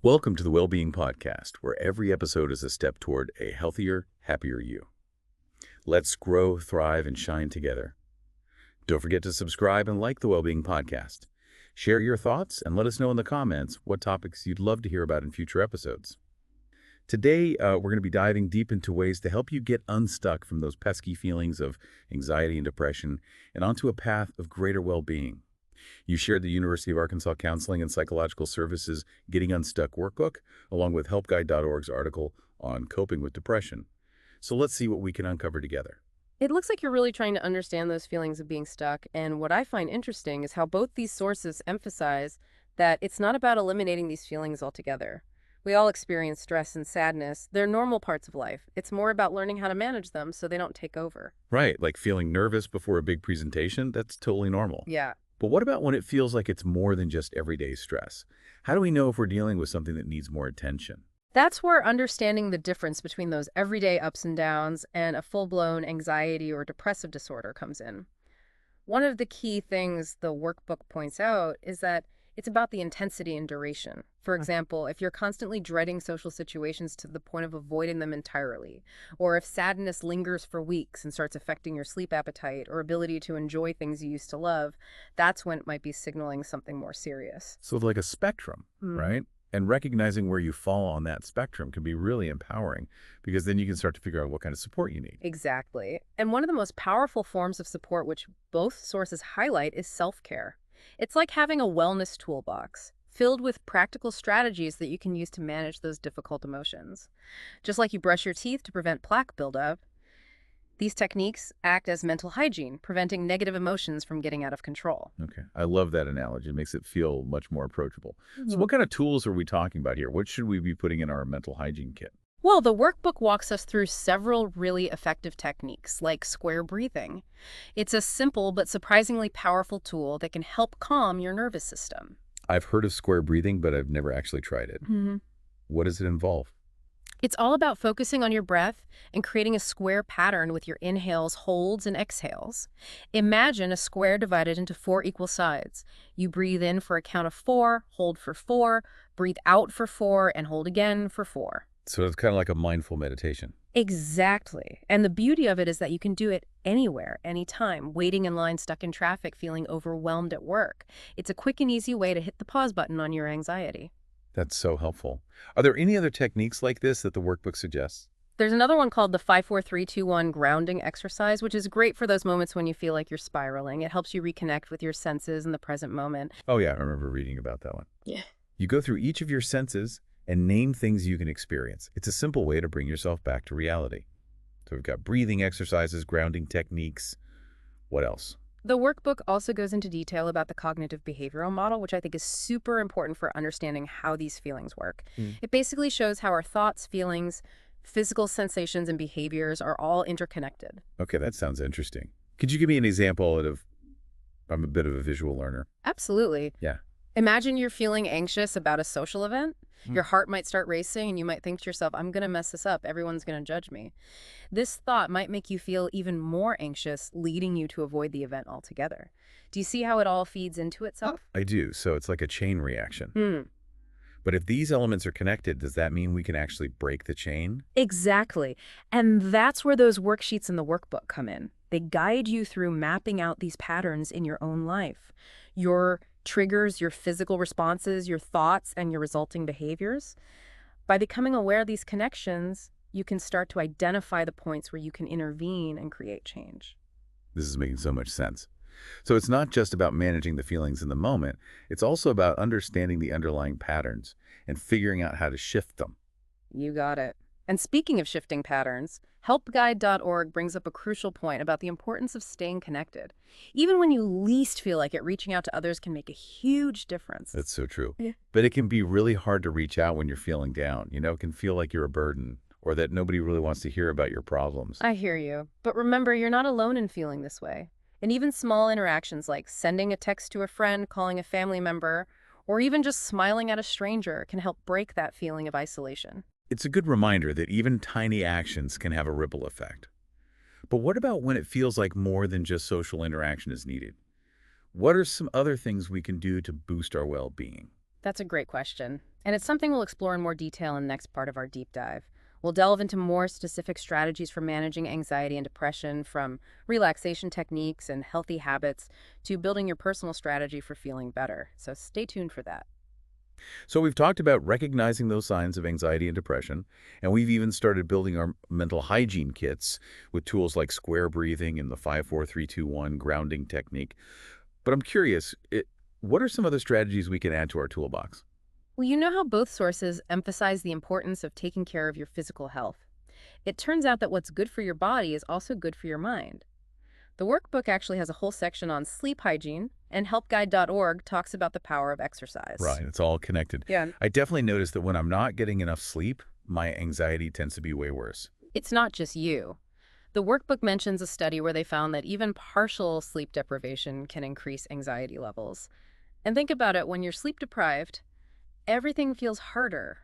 Welcome to the Wellbeing Podcast, where every episode is a step toward a healthier, happier you. Let's grow, thrive, and shine together. Don't forget to subscribe and like the Wellbeing Podcast. Share your thoughts and let us know in the comments what topics you'd love to hear about in future episodes. Today, we're going to be diving deep into ways to help you get unstuck from those pesky feelings of anxiety and depression and onto a path of greater well-being. You shared the University of Arkansas Counseling and Psychological Services Getting Unstuck workbook, along with helpguide.org's article on coping with depression. So let's see what we can uncover together. It looks like you're really trying to understand those feelings of being stuck, and what I find interesting is how both these sources emphasize that it's not about eliminating these feelings altogether. We all experience stress and sadness. They're normal parts of life. It's more about learning how to manage them so they don't take over. Right, like feeling nervous before a big presentation, that's totally normal. Yeah. But what about when it feels like it's more than just everyday stress? How do we know if we're dealing with something that needs more attention? That's where understanding the difference between those everyday ups and downs and a full-blown anxiety or depressive disorder comes in. One of the key things the workbook points out is that it's about the intensity and duration. For example, if you're constantly dreading social situations to the point of avoiding them entirely, or if sadness lingers for weeks and starts affecting your sleep appetite or ability to enjoy things you used to love, that's when it might be signaling something more serious. So like a spectrum, right? And recognizing where you fall on that spectrum can be really empowering because then you can start to figure out what kind of support you need. Exactly. And one of the most powerful forms of support, which both sources highlight, is self-care. It's like having a wellness toolbox filled with practical strategies that you can use to manage those difficult emotions. Just like you brush your teeth to prevent plaque buildup, these techniques act as mental hygiene, preventing negative emotions from getting out of control. Okay. I love that analogy. It makes it feel much more approachable. So what kind of tools are we talking about here? What should we be putting in our mental hygiene kit? Well, the workbook walks us through several really effective techniques, like square breathing. It's a simple but surprisingly powerful tool that can help calm your nervous system. I've heard of square breathing, but I've never actually tried it. What does it involve? It's all about focusing on your breath and creating a square pattern with your inhales, holds, and exhales. Imagine a square divided into 4 equal sides. You breathe in for a count of 4, hold for 4, breathe out for 4, and hold again for 4. So it's kind of like a mindful meditation. Exactly. And the beauty of it is that you can do it anywhere, anytime, waiting in line, stuck in traffic, feeling overwhelmed at work. It's a quick and easy way to hit the pause button on your anxiety. That's so helpful. Are there any other techniques like this that the workbook suggests? There's another one called the 5-4-3-2-1 grounding exercise, which is great for those moments when you feel like you're spiraling. It helps you reconnect with your senses in the present moment. Oh yeah, I remember reading about that one. Yeah. You go through each of your senses and name things you can experience. It's a simple way to bring yourself back to reality. So we've got breathing exercises, grounding techniques. What else? The workbook also goes into detail about the cognitive behavioral model, which I think is super important for understanding how these feelings work. It basically shows how our thoughts, feelings, physical sensations, and behaviors are all interconnected. Okay, that sounds interesting. Could you give me an example of, I'm a bit of a visual learner. Absolutely. Yeah. Imagine you're feeling anxious about a social event. Your heart might start racing and you might think to yourself, I'm going to mess this up. Everyone's going to judge me. This thought might make you feel even more anxious, leading you to avoid the event altogether. Do you see how it all feeds into itself? I do. So it's like a chain reaction. But if these elements are connected, does that mean we can actually break the chain? Exactly. And that's where those worksheets in the workbook come in. They guide you through mapping out these patterns in your own life. Your triggers, your physical responses, your thoughts, and your resulting behaviors. By becoming aware of these connections, you can start to identify the points where you can intervene and create change. This is making so much sense. So it's not just about managing the feelings in the moment. It's also about understanding the underlying patterns and figuring out how to shift them. You got it. And speaking of shifting patterns, helpguide.org brings up a crucial point about the importance of staying connected. Even when you least feel like it, reaching out to others can make a huge difference. That's so true. Yeah. But it can be really hard to reach out when you're feeling down. You know, it can feel like you're a burden or that nobody really wants to hear about your problems. I hear you. But remember, you're not alone in feeling this way. And even small interactions like sending a text to a friend, calling a family member, or even just smiling at a stranger can help break that feeling of isolation. It's a good reminder that even tiny actions can have a ripple effect. But what about when it feels like more than just social interaction is needed? What are some other things we can do to boost our well-being? That's a great question. And it's something we'll explore in more detail in the next part of our deep dive. We'll delve into more specific strategies for managing anxiety and depression, from relaxation techniques and healthy habits to building your personal strategy for feeling better. So stay tuned for that. So we've talked about recognizing those signs of anxiety and depression, and we've even started building our mental hygiene kits with tools like square breathing and the 5-4-3-2-1 grounding technique. But I'm curious, what are some other strategies we can add to our toolbox? Well, you know how both sources emphasize the importance of taking care of your physical health. It turns out that what's good for your body is also good for your mind. The workbook actually has a whole section on sleep hygiene, and helpguide.org talks about the power of exercise. Right, it's all connected. Yeah, I definitely notice that when I'm not getting enough sleep, my anxiety tends to be way worse. it's not just you. The workbook mentions a study where they found that even partial sleep deprivation can increase anxiety levels. And think about it, when you're sleep deprived, everything feels harder,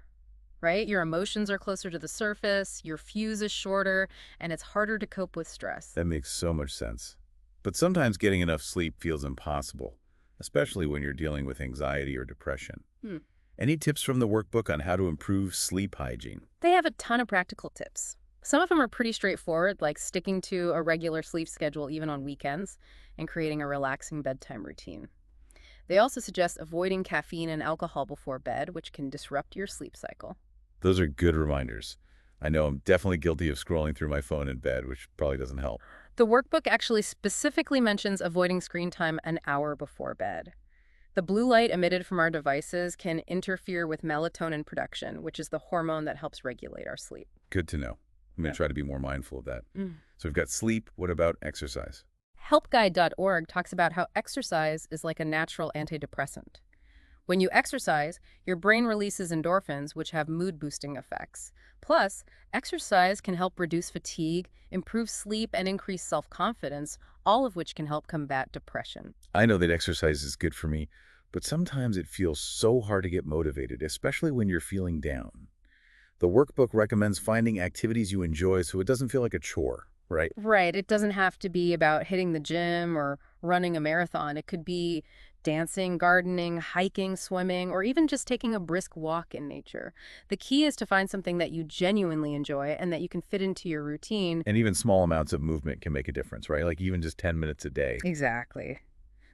right? Your emotions are closer to the surface, your fuse is shorter, and it's harder to cope with stress. That makes so much sense. But sometimes getting enough sleep feels impossible, especially when you're dealing with anxiety or depression. Hmm. Any tips from the workbook on how to improve sleep hygiene? They have a ton of practical tips. Some of them are pretty straightforward, like sticking to a regular sleep schedule even on weekends and creating a relaxing bedtime routine. They also suggest avoiding caffeine and alcohol before bed, which can disrupt your sleep cycle. Those are good reminders. I know I'm definitely guilty of scrolling through my phone in bed, which probably doesn't help. The workbook actually specifically mentions avoiding screen time an hour before bed. The blue light emitted from our devices can interfere with melatonin production, which is the hormone that helps regulate our sleep. Good to know. I'm going Yeah. to try to be more mindful of that. Mm. So we've got sleep. What about exercise? Helpguide.org talks about how exercise is like a natural antidepressant. When you exercise, your brain releases endorphins, which have mood-boosting effects. Plus, exercise can help reduce fatigue, improve sleep, and increase self-confidence, all of which can help combat depression. I know that exercise is good for me, but sometimes it feels so hard to get motivated, especially when you're feeling down. The workbook recommends finding activities you enjoy so it doesn't feel like a chore, right? Right, it doesn't have to be about hitting the gym or running a marathon. It could be dancing, gardening, hiking, swimming, or even just taking a brisk walk in nature. The key is to find something that you genuinely enjoy and that you can fit into your routine. And even small amounts of movement can make a difference, right? Like even just 10 minutes a day. Exactly.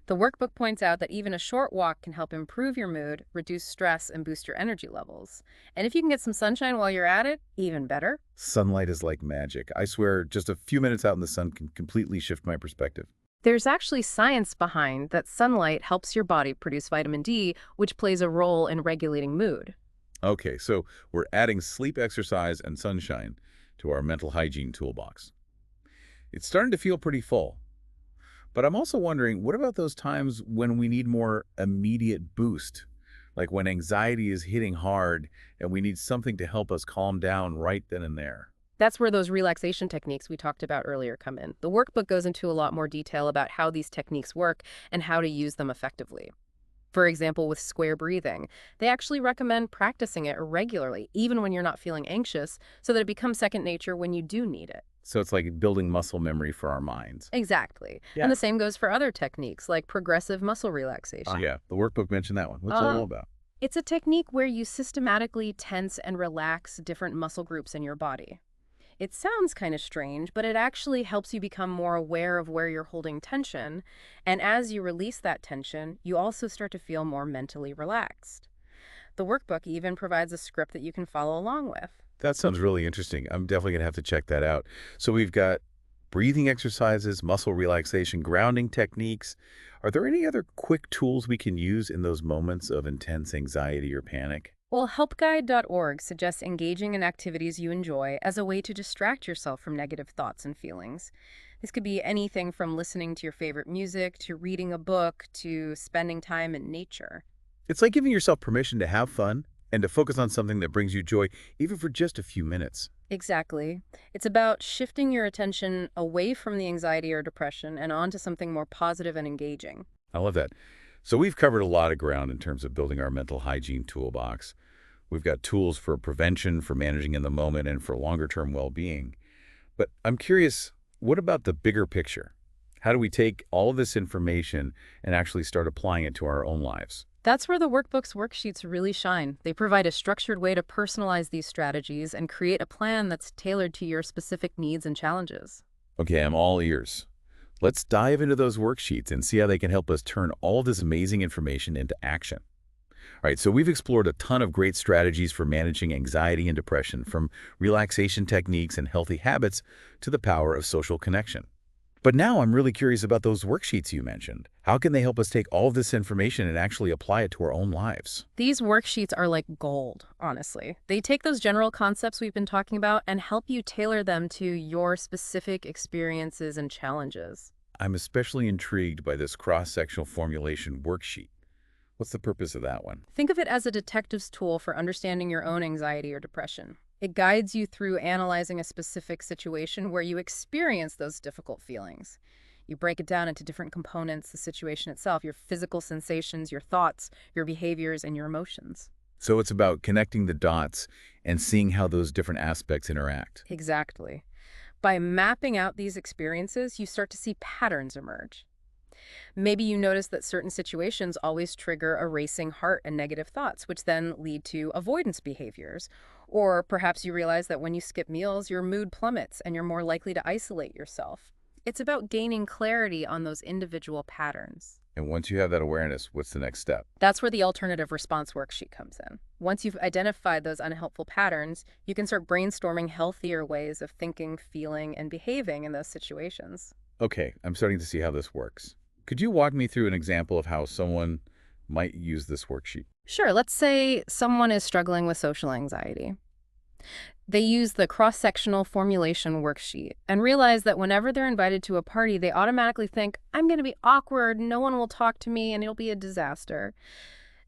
The workbook points out that even a short walk can help improve your mood, reduce stress, and boost your energy levels. And if you can get some sunshine while you're at it, even better. Sunlight is like magic. I swear, just a few minutes out in the sun can completely shift my perspective. There's actually science behind that sunlight helps your body produce vitamin D, which plays a role in regulating mood. Okay, so we're adding sleep, exercise, and sunshine to our mental hygiene toolbox. It's starting to feel pretty full. But I'm also wondering, what about those times when we need more immediate boost? Like when anxiety is hitting hard and we need something to help us calm down right then and there. That's where those relaxation techniques we talked about earlier come in. The workbook goes into a lot more detail about how these techniques work and how to use them effectively. For example, with square breathing, they actually recommend practicing it regularly, even when you're not feeling anxious, so that it becomes second nature when you do need it. So it's like building muscle memory for our minds. Exactly. Yeah. And the same goes for other techniques like progressive muscle relaxation. Yeah, the workbook mentioned that one. What's it all about? It's a technique where you systematically tense and relax different muscle groups in your body. It sounds kind of strange, but it actually helps you become more aware of where you're holding tension. And as you release that tension, you also start to feel more mentally relaxed. The workbook even provides a script that you can follow along with. That sounds really interesting. I'm definitely going to have to check that out. So we've got breathing exercises, muscle relaxation, grounding techniques. Are there any other quick tools we can use in those moments of intense anxiety or panic? Well, helpguide.org suggests engaging in activities you enjoy as a way to distract yourself from negative thoughts and feelings. This could be anything from listening to your favorite music, to reading a book, to spending time in nature. It's like giving yourself permission to have fun and to focus on something that brings you joy, even for just a few minutes. Exactly. It's about shifting your attention away from the anxiety or depression and onto something more positive and engaging. I love that. So we've covered a lot of ground in terms of building our mental hygiene toolbox. We've got tools for prevention, for managing in the moment, and for longer-term well-being. But I'm curious, what about the bigger picture? How do we take all of this information and actually start applying it to our own lives? That's where the workbook's worksheets really shine. They provide a structured way to personalize these strategies and create a plan that's tailored to your specific needs and challenges. Okay, I'm all ears. Let's dive into those worksheets and see how they can help us turn all this amazing information into action. All right, so we've explored a ton of great strategies for managing anxiety and depression, from relaxation techniques and healthy habits to the power of social connection. But now I'm really curious about those worksheets you mentioned. How can they help us take all of this information and actually apply it to our own lives? These worksheets are like gold, honestly. They take those general concepts we've been talking about and help you tailor them to your specific experiences and challenges. I'm especially intrigued by this cross-sectional formulation worksheet. What's the purpose of that one? Think of it as a detective's tool for understanding your own anxiety or depression. It guides you through analyzing a specific situation where you experience those difficult feelings. You break it down into different components, the situation itself, your physical sensations, your thoughts, your behaviors, and your emotions. So it's about connecting the dots and seeing how those different aspects interact. Exactly. By mapping out these experiences, you start to see patterns emerge. Maybe you notice that certain situations always trigger a racing heart and negative thoughts, which then lead to avoidance behaviors. Or perhaps you realize that when you skip meals, your mood plummets and you're more likely to isolate yourself. It's about gaining clarity on those individual patterns. And once you have that awareness, what's the next step? That's where the alternative response worksheet comes in. Once you've identified those unhelpful patterns, you can start brainstorming healthier ways of thinking, feeling, and behaving in those situations. Okay, I'm starting to see how this works. Could you walk me through an example of how someone might use this worksheet? Sure, let's say someone is struggling with social anxiety. They use the cross-sectional formulation worksheet and realize that whenever they're invited to a party, they automatically think, I'm going to be awkward, no one will talk to me, and it'll be a disaster.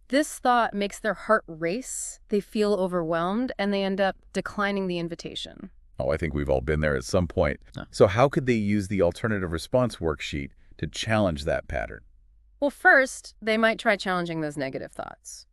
This thought makes their heart race, they feel overwhelmed, and they end up declining the invitation. Oh, I think we've all been there at some point. Huh. So how could they use the alternative response worksheet to challenge that pattern? Well, first, they might try challenging those negative thoughts.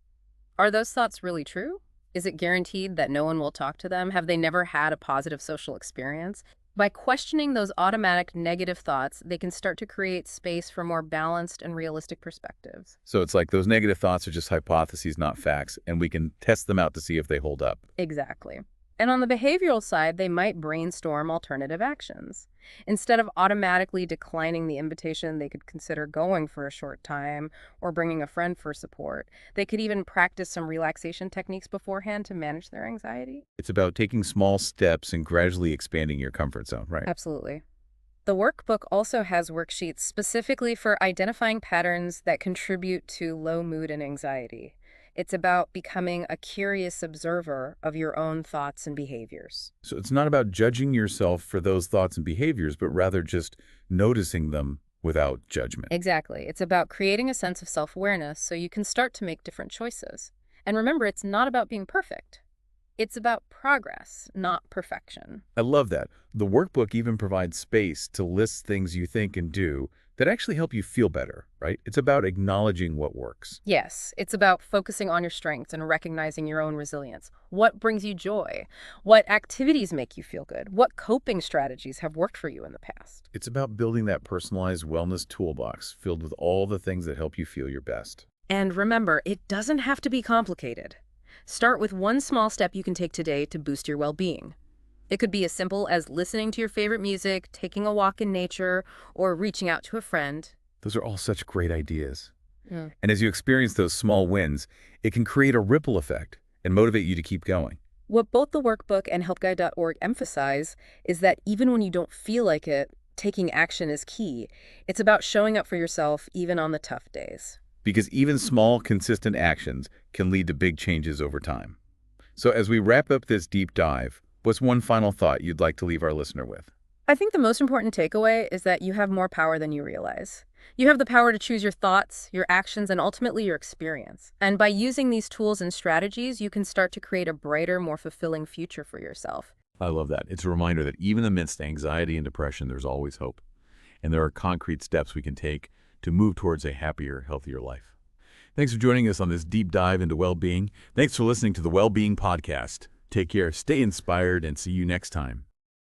Are those thoughts really true? Is it guaranteed that no one will talk to them? Have they never had a positive social experience? By questioning those automatic negative thoughts, they can start to create space for more balanced and realistic perspectives. So it's like those negative thoughts are just hypotheses, not facts, and we can test them out to see if they hold up. Exactly. And on the behavioral side, they might brainstorm alternative actions. Instead of automatically declining the invitation, they could consider going for a short time or bringing a friend for support. They could even practice some relaxation techniques beforehand to manage their anxiety. It's about taking small steps and gradually expanding your comfort zone, right? Absolutely. The workbook also has worksheets specifically for identifying patterns that contribute to low mood and anxiety. It's about becoming a curious observer of your own thoughts and behaviors. So it's not about judging yourself for those thoughts and behaviors, but rather just noticing them without judgment. Exactly. It's about creating a sense of self-awareness so you can start to make different choices. And remember, it's not about being perfect. It's about progress, not perfection. I love that. The workbook even provides space to list things you think and do that actually help you feel better, right? It's about acknowledging what works. Yes, it's about focusing on your strengths and recognizing your own resilience. What brings you joy? What activities make you feel good? What coping strategies have worked for you in the past? It's about building that personalized wellness toolbox filled with all the things that help you feel your best. And remember, it doesn't have to be complicated. Start with one small step you can take today to boost your well-being. It could be as simple as listening to your favorite music, taking a walk in nature, or reaching out to a friend. Those are all such great ideas. Yeah. And as you experience those small wins, it can create a ripple effect and motivate you to keep going. What both the workbook and helpguide.org emphasize is that even when you don't feel like it, taking action is key. It's about showing up for yourself even on the tough days. Because even small, consistent actions can lead to big changes over time. So as we wrap up this deep dive, what's one final thought you'd like to leave our listener with? I think the most important takeaway is that you have more power than you realize. You have the power to choose your thoughts, your actions, and ultimately your experience. And by using these tools and strategies, you can start to create a brighter, more fulfilling future for yourself. I love that. It's a reminder that even amidst anxiety and depression, there's always hope. And there are concrete steps we can take to move towards a happier, healthier life. Thanks for joining us on this deep dive into well-being. Thanks for listening to the Well-Being Podcast. Take care, stay inspired, and see you next time.